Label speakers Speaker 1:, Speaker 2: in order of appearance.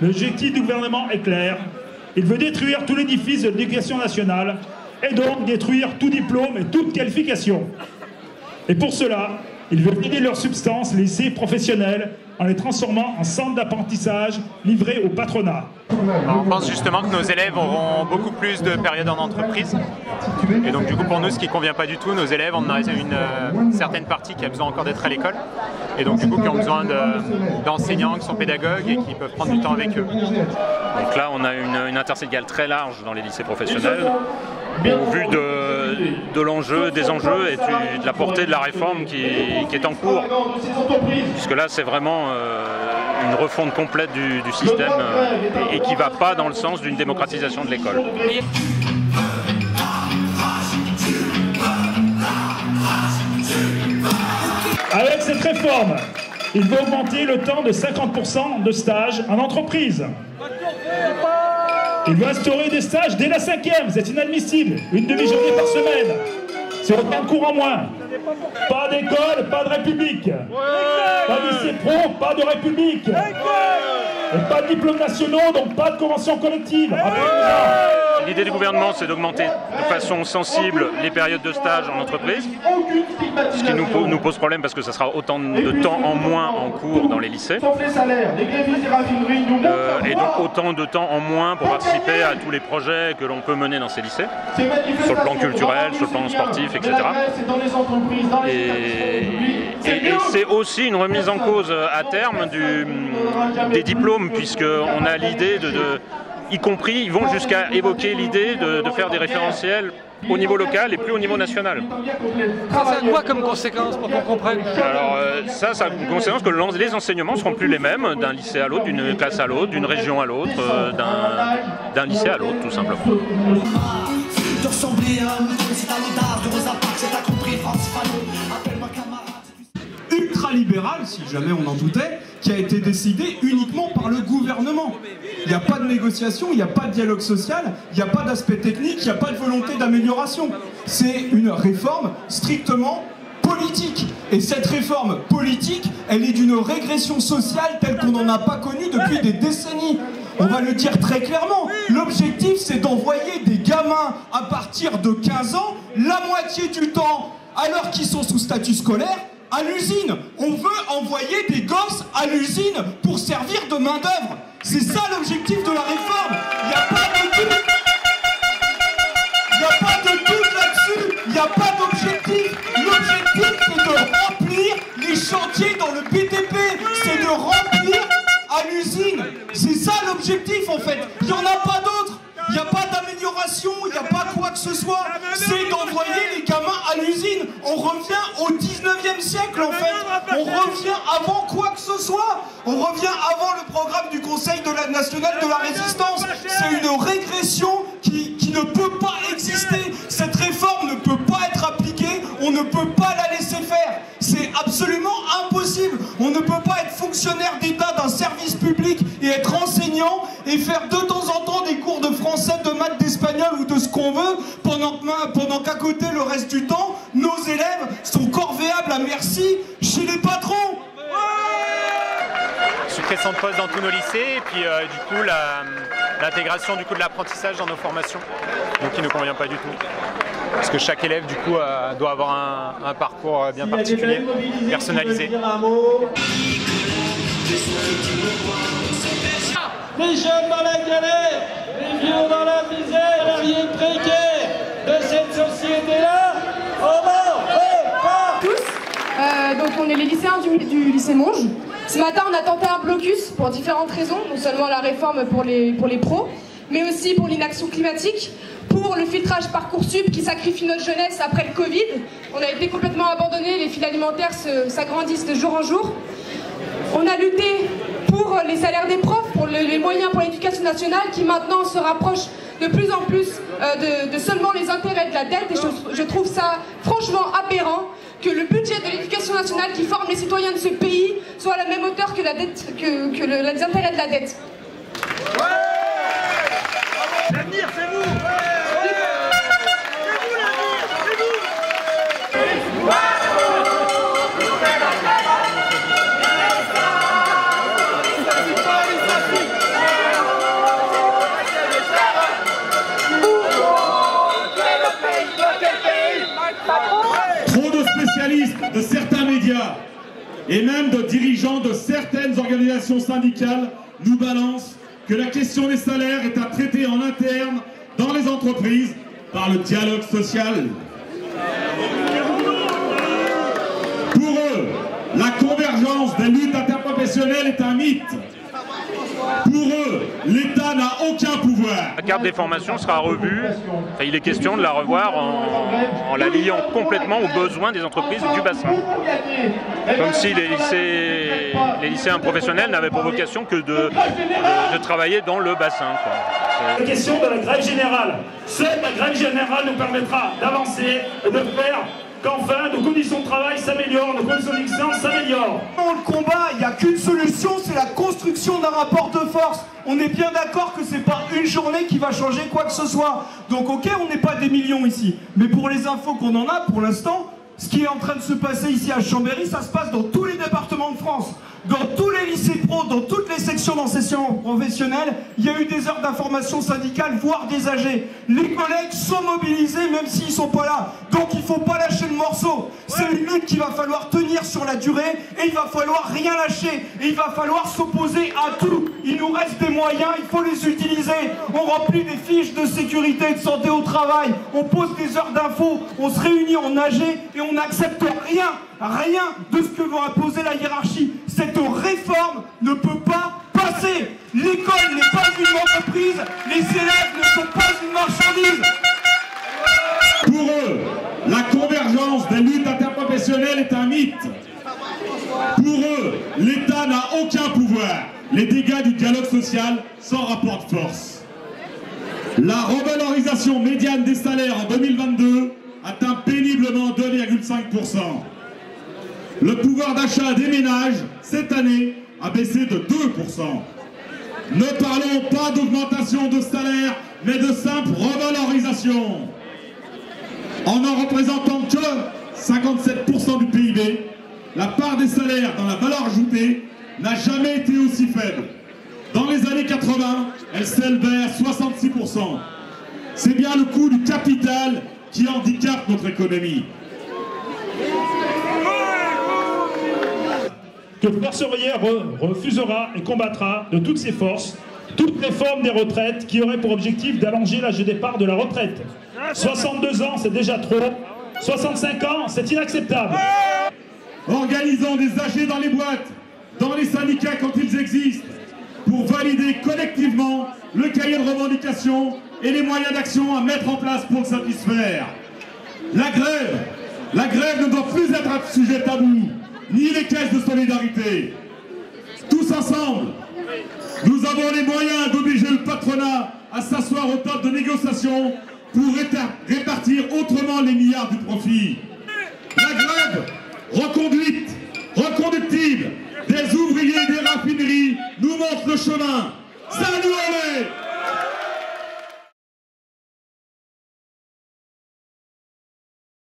Speaker 1: L'objectif du gouvernement est clair. Il veut détruire tout l'édifice de l'éducation nationale et donc détruire tout diplôme et toute qualification. Et pour cela, il veut vider leur substance les lycées professionnels en les transformant en centres d'apprentissage livrés au patronat.
Speaker 2: On pense justement que nos élèves auront beaucoup plus de périodes en entreprise. Et donc du coup pour nous ce qui ne convient pas du tout, nos élèves, on a une certaine partie qui a besoin encore d'être à l'école. Et donc du coup qui ont besoin d'enseignants, qui sont pédagogues et qui peuvent prendre du temps avec eux.
Speaker 3: Donc là on a une intersyndicale très large dans les lycées professionnels. Au vu de l'enjeu, des enjeux et de la portée de la réforme qui est en cours. Puisque là c'est vraiment une refonte complète du système et qui ne va pas dans le sens d'une démocratisation de l'école.
Speaker 1: Avec cette réforme, il veut augmenter le temps de 50% de stage en entreprise. Il veut instaurer des stages dès la 5e, c'est inadmissible. Une demi-journée par semaine. C'est autant de cours en moins. Pas d'école, pas de République. Pas de lycée pro, pas de République. Et pas de diplômes nationaux, donc pas de convention collective.
Speaker 3: L'idée du gouvernement, c'est d'augmenter de façon sensible les périodes de stage en entreprise, ce qui nous pose problème parce que ça sera autant de temps en moins en cours dans les lycées, et donc autant de temps en moins pour participer à tous les projets que l'on peut mener dans ces lycées, sur le plan culturel, sur le plan sportif, etc. Et c'est aussi une remise en cause à terme des diplômes, puisqu'on a l'idée y compris, ils vont jusqu'à évoquer l'idée de faire des référentiels au niveau local et plus au niveau national.
Speaker 4: Ça a quoi comme conséquence pour qu'on comprenne?
Speaker 3: Alors ça a comme conséquence que les enseignements ne seront plus les mêmes d'un lycée à l'autre, d'une classe à l'autre, d'une région à l'autre, d'un lycée à l'autre tout simplement.
Speaker 5: Ultra-libéral, si jamais on en doutait, qui a été décidé uniquement par le gouvernement. Il n'y a pas de négociation, il n'y a pas de dialogue social, il n'y a pas d'aspect technique, il n'y a pas de volonté d'amélioration. C'est une réforme strictement politique. Et cette réforme politique, elle est d'une régression sociale telle qu'on n'en a pas connue depuis des décennies. On va le dire très clairement, l'objectif c'est d'envoyer des gamins à partir de 15 ans, la moitié du temps, alors qu'ils sont sous statut scolaire, à l'usine. On veut envoyer des gosses à l'usine pour servir de main-d'œuvre. C'est ça l'objectif de la réforme. Il n'y a pas de doute. Il n'y a pas de doute là-dessus. Il n'y a pas d'objectif. L'objectif, c'est de remplir les chantiers dans le BTP. C'est de remplir à l'usine. C'est ça l'objectif, en fait. Il n'y en a pas d'autre. Il n'y a pas d'amélioration, il n'y a pas quoi que ce soit. C'est d'envoyer les gamins à l'usine. On revient au 19e siècle en fait. On revient avant quoi que ce soit. On revient avant le programme du Conseil national de la Résistance. C'est une régression qui ne peut pas exister. Cette réforme ne peut pas être appliquée. On ne peut pas la laisser faire. C'est absolument impossible. On ne peut pas être fonctionnaire d'État d'un service public et être enseignant et faire de temps en temps des cours de français, de maths, d'espagnol ou de ce qu'on veut, pendant qu'à côté, le reste du temps, nos élèves sont corvéables à merci chez les patrons.
Speaker 2: Suppression de postes dans tous nos lycées et puis du coup l'intégration de l'apprentissage dans nos formations, donc qui ne nous convient pas du tout. Parce que chaque élève du coup doit avoir un parcours bien particulier, personnalisé.
Speaker 6: Les jeunes dans la galère, les vieux dans la misère, la vie précaire de cette société-là, on va pas
Speaker 7: tous. Donc on est les lycéens du lycée Monge. Ce matin on a tenté un blocus pour différentes raisons, non seulement la réforme pour les pros, mais aussi pour l'inaction climatique, pour le filtrage Parcoursup qui sacrifie notre jeunesse après le Covid. On a été complètement abandonnés, les files alimentaires s'agrandissent de jour en jour. On a lutté pour les salaires des profs, pour les moyens pour l'éducation nationale qui maintenant se rapprochent de plus en plus de seulement les intérêts de la dette. Et je trouve ça franchement aberrant que le budget de l'éducation nationale qui forme les citoyens de ce pays soit à la même hauteur que la dette, les intérêts de la dette.
Speaker 6: L'avenir, c'est vous.
Speaker 8: Trop de spécialistes de certains médias et même de dirigeants de certaines organisations syndicales nous balancent que la question des salaires est à traiter en interne dans les entreprises par le dialogue social. Pour eux, la convergence des luttes interprofessionnelles est un mythe. Pour eux, l'État n'a aucun pouvoir.
Speaker 3: La carte des formations sera revue. Enfin, il est question de la revoir en la liant complètement aux besoins des entreprises du bassin. Comme si les lycéens professionnels n'avaient pour vocation que de travailler dans le bassin, quoi.
Speaker 1: La question de la grève générale. Seule la grève générale nous permettra d'avancer et de faire qu'enfin nos conditions de travail s'améliorent, nos conditions d'existence s'améliorent.
Speaker 5: Le combat, il n'y a qu'une solution, c'est la construction d'un rapport de force. On est bien d'accord que c'est pas une journée qui va changer quoi que ce soit. Donc ok, on n'est pas des millions ici. Mais pour les infos qu'on en a pour l'instant, ce qui est en train de se passer ici à Chambéry, ça se passe dans tous les départements de France. Dans tous les lycées pro, dans toutes les sections d'enseignement professionnel, il y a eu des heures d'information syndicale, voire des AG. Les collègues sont mobilisés même s'ils ne sont pas là. Donc il ne faut pas lâcher le morceau. C'est une lutte qu'il va falloir tenir sur la durée et il va falloir rien lâcher. Et il va falloir s'opposer à tout. Il nous reste des moyens, il faut les utiliser. On remplit des fiches de sécurité et de santé au travail. On pose des heures d'info, on se réunit en AG et on n'accepte rien de ce que va imposer la hiérarchie. Cette réforme ne peut pas passer. L'école n'est pas une entreprise, les élèves ne sont pas une marchandise.
Speaker 8: Pour eux, la convergence des luttes interprofessionnelles est un mythe. Pour eux, l'État n'a aucun pouvoir. Les dégâts du dialogue social sans rapport de force. La revalorisation médiane des salaires en 2022 atteint péniblement 2,5%. Le pouvoir d'achat des ménages, cette année, a baissé de 2%. Ne parlons pas d'augmentation de salaire, mais de simple revalorisation. En ne représentant que 57% du PIB, la part des salaires dans la valeur ajoutée n'a jamais été aussi faible. Dans les années 80, elle s'élevait à 66%. C'est bien le coût du capital qui handicape notre économie.
Speaker 1: Que Fleur Serrier refusera et combattra de toutes ses forces toute réforme des retraites qui aurait pour objectif d'allonger l'âge de départ de la retraite. 62 ans, c'est déjà trop. 65 ans, c'est inacceptable.
Speaker 8: Organisons des AG dans les boîtes, dans les syndicats quand ils existent, pour valider collectivement le cahier de revendications et les moyens d'action à mettre en place pour le satisfaire. La grève ne doit plus être un sujet tabou, ni les caisses de solidarité. Tous ensemble, nous avons les moyens d'obliger le patronat à s'asseoir aux tables de négociation pour répartir autrement les milliards du profit. La grève reconductible des ouvriers des raffineries nous montre le chemin. Salut!